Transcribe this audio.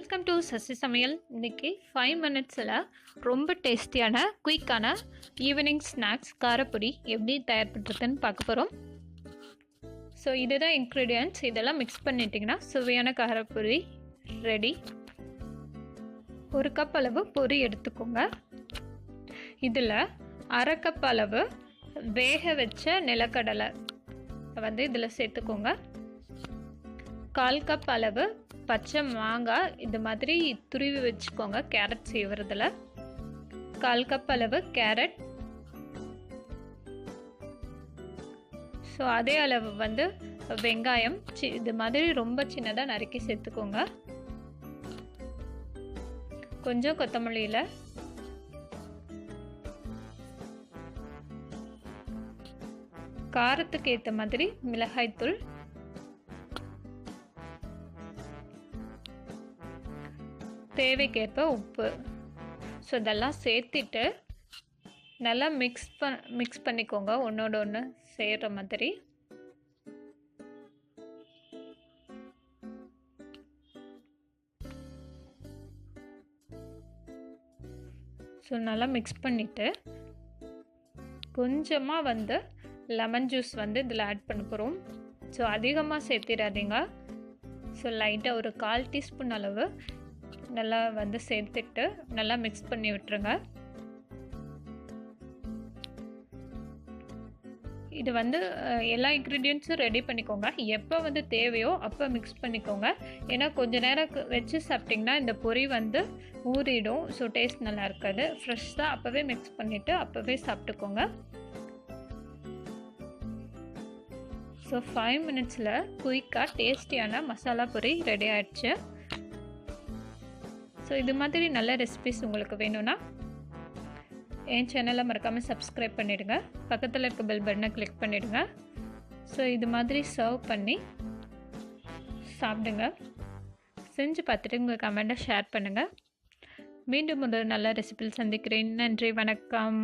Welcome to Sasi சமையல். இன்றைக்கி 5 மினிட்ஸில் ரொம்ப டேஸ்டியான குயிக்கான ஈவினிங் ஸ்நாக்ஸ் காரப்பொடி எப்படி தயார் பண்ணுறதுன்னு பார்க்க போகிறோம். ஸோ இதுதான் இன்க்ரீடியன்ட்ஸ். இதெல்லாம் மிக்ஸ் பண்ணிட்டிங்கன்னா சுவையான காரப்பொடி ரெடி. 1 கப் அளவு பொரி எடுத்துக்கோங்க. இதில் 1/2 கப் அளவு வேக வச்ச நிலக்கடலை இதில் சேர்த்துக்கோங்க. 1/4 கப் அளவு பச்சை மாங்காய் இது மாதிரி துருவி வச்சுக்கோங்க. கேரட் செய்வதில் 1/4 கப் அளவு கேரட். ஸோ அதே அளவு வெங்காயம் இது மாதிரி ரொம்ப சின்னதாக நறுக்கி சேர்த்துக்கோங்க. கொஞ்சம் கொத்தமல்லியில் காரத்துக்கு ஏற்ற மாதிரி மிளகாய்த்தூள், தேவைக்கேற்ப உப்பு. ஸோ இதெல்லாம் சேர்த்துட்டு நல்லா மிக்ஸ் பண்ணிக்கோங்க, ஒன்றோட ஒன்று சேர்கிற மாதிரி. ஸோ நல்லா மிக்ஸ் பண்ணிவிட்டு கொஞ்சமாக லெமன் ஜூஸ் இதில் ஆட் பண்ண போகிறோம். ஸோ அதிகமாக சேர்த்திடாதீங்க. ஸோ லைட்டாக ஒரு 1/4 டீஸ்பூன் அளவு நல்லா சேர்த்துட்டு நல்லா மிக்ஸ் பண்ணி விட்டுருங்க. இது எல்லா இன்க்ரீடியன்ட்ஸும் ரெடி பண்ணிக்கோங்க. எப்போ தேவையோ அப்போ மிக்ஸ் பண்ணிக்கோங்க. ஏன்னா கொஞ்சம் நேரம் வச்சு சாப்பிட்டிங்கன்னா இந்த பொரி ஊறிடும். ஸோ டேஸ்ட் நல்லா இருக்காது. ஃப்ரெஷ்ஷாக அப்போவே மிக்ஸ் பண்ணிவிட்டு அப்போவே சாப்பிட்டுக்கோங்க. ஸோ 5 மினிட்ஸில் குயிக்காக டேஸ்டியான மசாலா பொரி ரெடி ஆகிடுச்சு. ஸோ இது மாதிரி நல்ல ரெசிபிஸ் உங்களுக்கு வேணும்னா என் சேனலை மறக்காமல் சப்ஸ்கிரைப் பண்ணிவிடுங்க. பக்கத்தில் இருக்க பெல் பட்டனை கிளிக் பண்ணிவிடுங்க. ஸோ இது மாதிரி சர்வ் பண்ணி சாப்பிடுங்க. செஞ்சு பார்த்துட்டு உங்கள் கமெண்ட்டை ஷேர் பண்ணுங்கள். மீண்டும் ஒரு நல்ல ரெசிபியில் சந்திக்கிறேன். நன்றி, வணக்கம்.